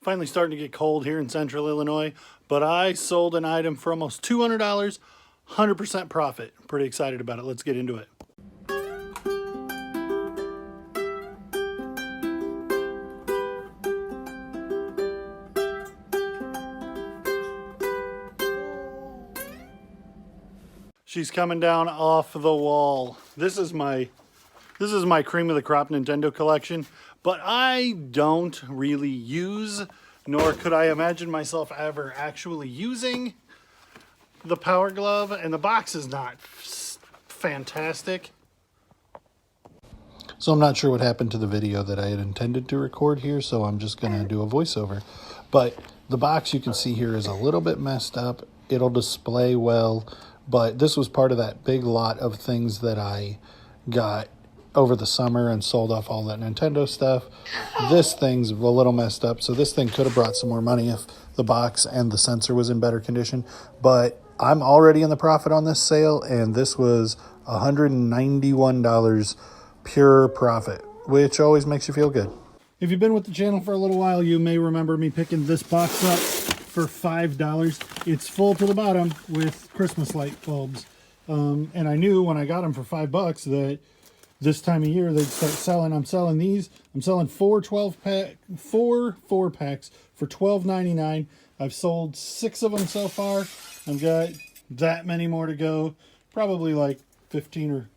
Finally starting to get cold here in central Illinois, but I sold an item for almost $200, 100% profit. Pretty excited about it. Let's get into it. She's coming down off the wall. This is my cream of the crop Nintendo collection, but I don't really use, nor could I imagine myself ever actually using the Power Glove, and the box is not fantastic. So I'm not sure what happened to the video that I had intended to record here, so I'm just going to do a voiceover. But the box you can see here is a little bit messed up. It'll display well, but this was part of that big lot of things that I got over the summer and sold off all that Nintendo stuff. This thing's a little messed up, so this thing could have brought some more money if the box and the sensor was in better condition. But I'm already in the profit on this sale, and this was $191 pure profit, which always makes you feel good. If you've been with the channel for a little while, you may remember me picking this box up for $5. It's full to the bottom with Christmas light bulbs. And I knew when I got them for $5 that this time of year they'd start selling. I'm selling these. I'm selling four 4-packs for $12.99. I've sold 6 of them so far. I've got that many more to go. Probably like 15 or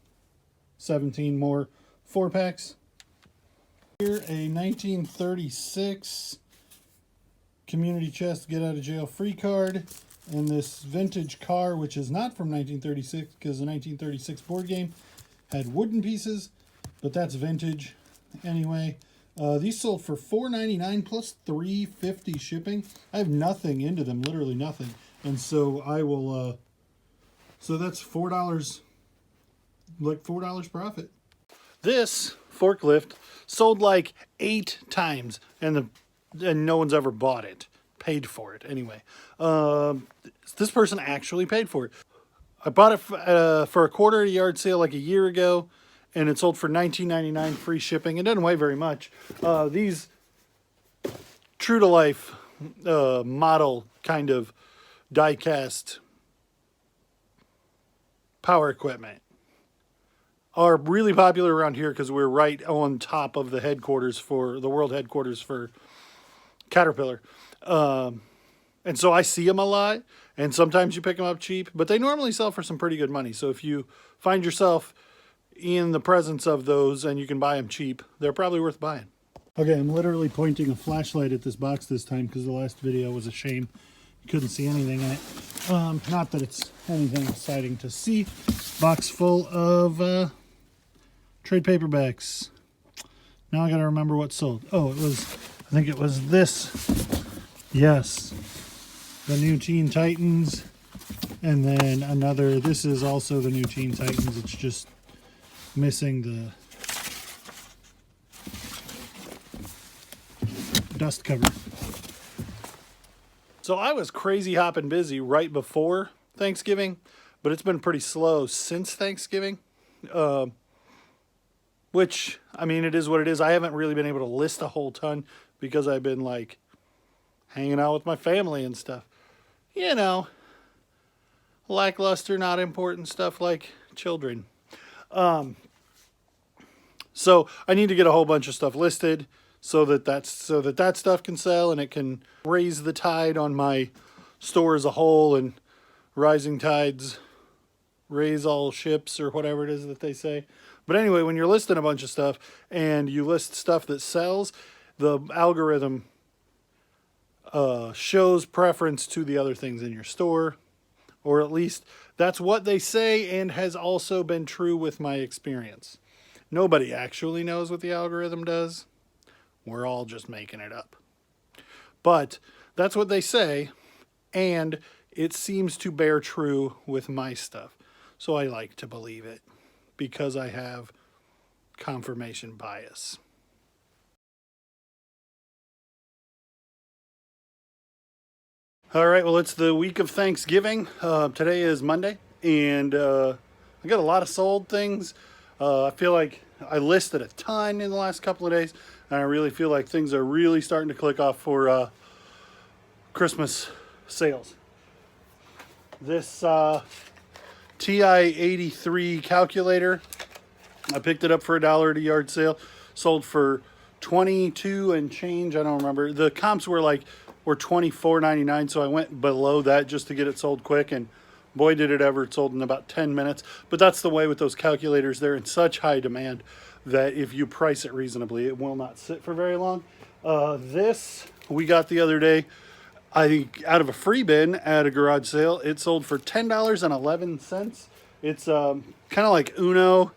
17 more 4-packs. Here, a 1936 community chest get out of jail free card, and this vintage car, which is not from 1936 because the 1936 board game had wooden pieces, but that's vintage anyway. These sold for $4.99 plus $3.50 shipping. I have nothing into them, literally nothing, and so I will. So that's $4, like $4 profit. This forklift sold like 8 times, and no one's ever bought it, paid for it anyway. This person actually paid for it. I bought it for a quarter at a yard sale like a year ago, and it sold for $19.99 free shipping. It doesn't weigh very much. These true to life model kind of die cast power equipment are really popular around here because we're right on top of the headquarters for the world headquarters for Caterpillar. And so I see them a lot, and sometimes you pick them up cheap, but they normally sell for some pretty good money. So if you find yourself in the presence of those and you can buy them cheap, they're probably worth buying. Okay, I'm literally pointing a flashlight at this box this time because the last video was a shame. You couldn't see anything in it. Not that it's anything exciting to see. Box full of trade paperbacks. Now I gotta remember what sold. Oh, I think it was this. Yes. The new Teen Titans. And then another, this is also the new Teen Titans. It's just missing the dust cover. So I was crazy hopping busy right before Thanksgiving, but it's been pretty slow since Thanksgiving. Which, I mean, it is what it is. I haven't really been able to list a whole ton because I've been like hanging out with my family and stuff. You know, lackluster, not important stuff like children. So I need to get a whole bunch of stuff listed so that stuff can sell and it can raise the tide on my store as a whole, and rising tides raise all ships, or whatever it is that they say. But anyway, when you're listing a bunch of stuff and you list stuff that sells, the algorithm shows preference to the other things in your store, or at least that's what they say, and has also been true with my experience. Nobody actually knows what the algorithm does. We're all just making it up. But that's what they say, and it seems to bear true with my stuff. So I like to believe it because I have confirmation bias. All right, well, it's the week of Thanksgiving. Today is Monday, and I got a lot of sold things. I feel like I listed a ton in the last couple of days, and I really feel like things are really starting to click off for Christmas sales. This TI-83 calculator, I picked it up for $1 at a yard sale, sold for 22 and change. I don't remember. The comps were $24.99, so I went below that just to get it sold quick, and boy did it ever. It sold in about 10 minutes. But that's the way with those calculators. They're in such high demand that if you price it reasonably, it will not sit for very long. This we got the other day, out of a free bin at a garage sale. It sold for $10.11. It's kind of like Uno.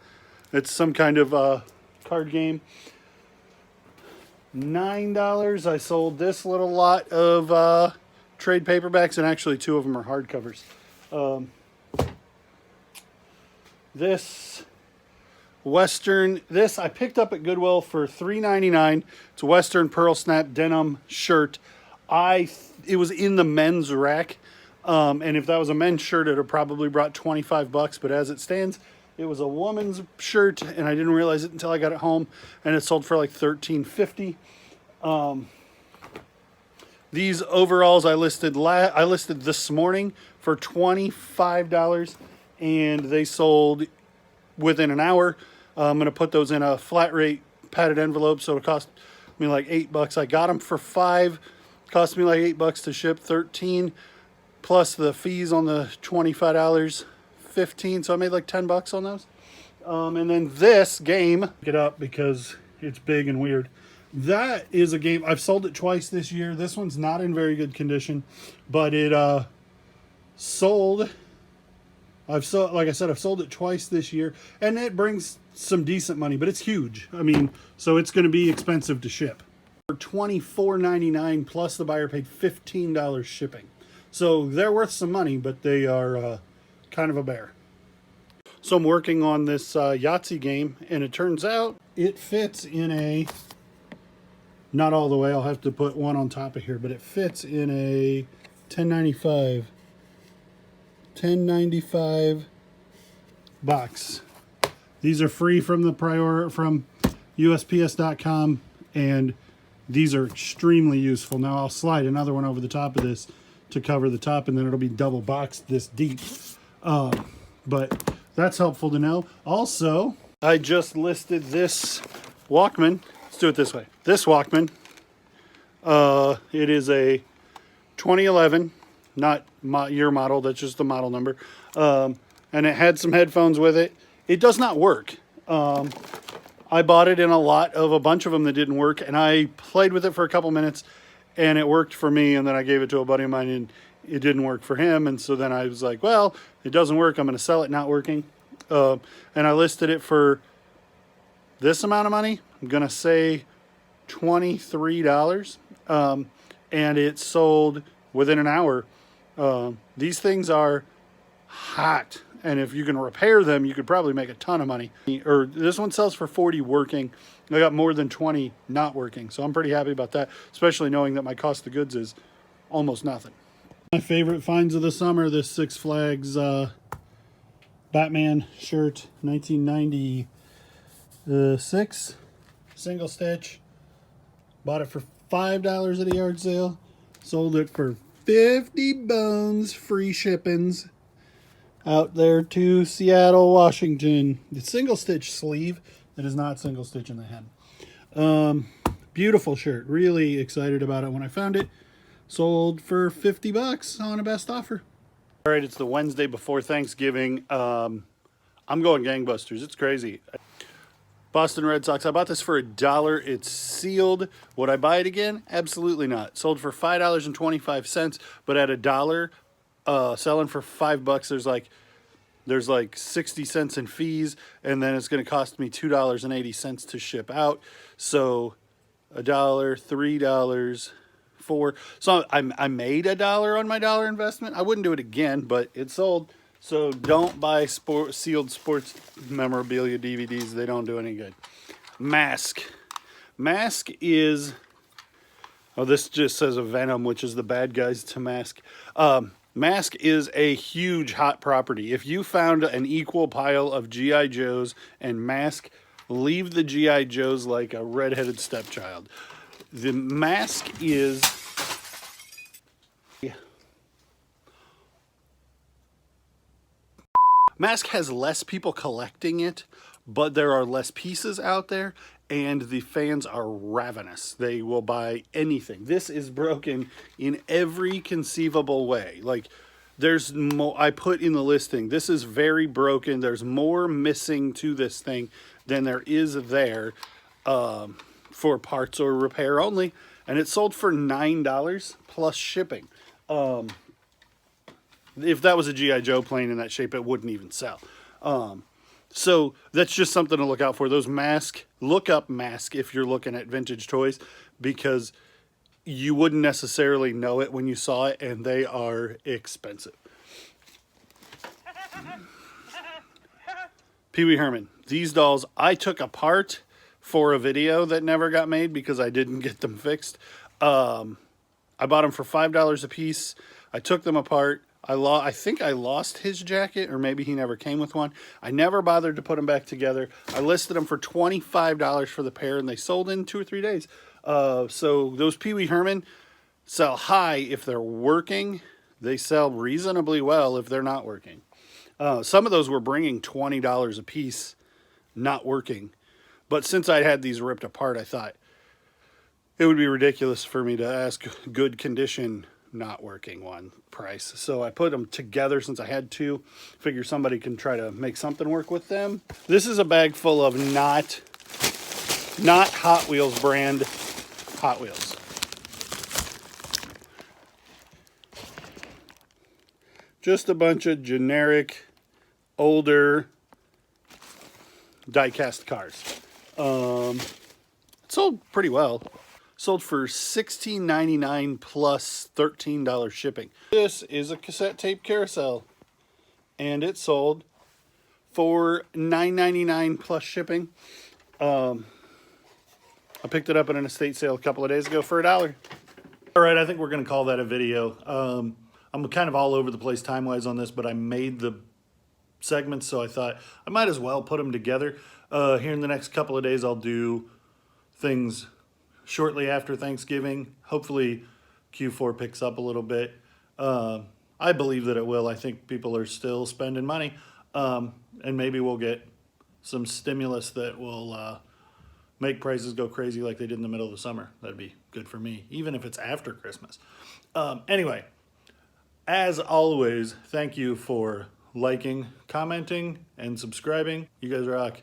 It's some kind of card game. $9. I sold this little lot of trade paperbacks, and actually 2 of them are hardcovers. This Western, this I picked up at Goodwill for $3.99. It's a Western pearl snap denim shirt. It was in the men's rack, and if that was a men's shirt, it would have probably brought $25. But as it stands, it was a woman's shirt, and I didn't realize it until I got it home, and it sold for like $13.50. These overalls I listed this morning for $25, and they sold within an hour. I'm going to put those in a flat rate padded envelope, so it cost me like $8. I got them for $5. Cost me like $8 to ship, 13 plus the fees on the $25, 15. So I made like $10 on those. And then this game, pick it up because it's big and weird. That is a game I've sold it twice this year. This one's not in very good condition, but it sold. Like I said, I've sold it twice this year, and it brings some decent money, but it's huge. I mean, so it's going to be expensive to ship. For $24.99 plus the buyer paid $15 shipping. So they're worth some money, but they are kind of a bear. So I'm working on this Yahtzee game, and it turns out it fits in a, not all the way, I'll have to put one on top of here, but it fits in a 1095 box. These are free from the from USPS.com, and these are extremely useful. Now I'll slide another one over the top of this to cover the top, and then it'll be double boxed this deep. But that's helpful to know. Also, I just listed this Walkman. Let's do it this way. This Walkman, it is a 2011, not year model, that's just the model number. And it had some headphones with it. It does not work. I bought it in a bunch of them that didn't work, and I played with it for a couple minutes, and it worked for me, and then I gave it to a buddy of mine, and it didn't work for him, and so then I was like, well, it doesn't work, I'm going to sell it not working. And I listed it for this amount of money. I'm going to say $23, and it sold within an hour. These things are hot, and if you can repair them, you could probably make a ton of money. Or this one sells for 40 working. I got more than 20 not working, so I'm pretty happy about that, especially knowing that my cost of goods is almost nothing. My favorite finds of the summer, this Six Flags Batman shirt, 1996, single stitch. Bought it for $5 at a yard sale, sold it for 50 bones, free shippings out there to Seattle, Washington. The single stitch sleeve, it is not single stitch in the hem. Beautiful shirt, really excited about it when I found it. Sold for $50 on a best offer. All right, it's the Wednesday before Thanksgiving. I'm going gangbusters, it's crazy. Boston Red Sox, I bought this for $1. It's sealed. Would I buy it again? Absolutely not. Sold for $5.25, but at $1, selling for $5, there's like 60 cents in fees, and then it's going to cost me $2.80 to ship out. So $1, $3, $4. So I made $1 on my dollar investment. I wouldn't do it again, but it sold. So don't buy sealed sports memorabilia DVDs. They don't do any good. Mask. Mask is, oh, this just says a Venom, which is the bad guys to Mask. Mask is a huge hot property. If you found an equal pile of G.I. Joes and Mask, leave the G.I. Joes like a redheaded stepchild. The mask is... Mask has less people collecting it, but there are less pieces out there, and the fans are ravenous. They will buy anything. This is broken in every conceivable way. Like, there's more, I put in the listing, this is very broken. There's more missing to this thing than there is there for parts or repair only. And it sold for $9 plus shipping. If that was a G.I. Joe plane in that shape, it wouldn't even sell. So that's just something to look out for. Those mask, look up mask if you're looking at vintage toys, because you wouldn't necessarily know it when you saw it, and they are expensive. Pee Wee Herman. These dolls I took apart for a video that never got made because I didn't get them fixed. I bought them for $5 a piece. I took them apart. I think I lost his jacket, or maybe he never came with one. I never bothered to put them back together. I listed them for $25 for the pair, and they sold in 2 or 3 days. So those Pee Wee Herman sell high if they're working. They sell reasonably well if they're not working. Some of those were bringing $20 a piece, not working. But since I had these ripped apart, I thought it would be ridiculous for me to ask good condition not working one price. So I put them together since I had two. Figure somebody can try to make something work with them. This is a bag full of not Hot Wheels brand Hot Wheels. Just a bunch of generic, older die-cast cars. It sold pretty well. Sold for $16.99 plus $13 shipping. This is a cassette tape carousel, and it sold for $9.99 plus shipping. I picked it up at an estate sale a couple of days ago for $1. All right, I think we're going to call that a video. I'm kind of all over the place time-wise on this, but I made the segments, so I thought I might as well put them together. Here in the next couple of days, I'll do things shortly after Thanksgiving. Hopefully Q4 picks up a little bit. I believe that it will. I think people are still spending money. And maybe we'll get some stimulus that will make prices go crazy like they did in the middle of the summer. That'd be good for me, even if it's after Christmas. Anyway, as always, thank you for liking, commenting, and subscribing. You guys rock.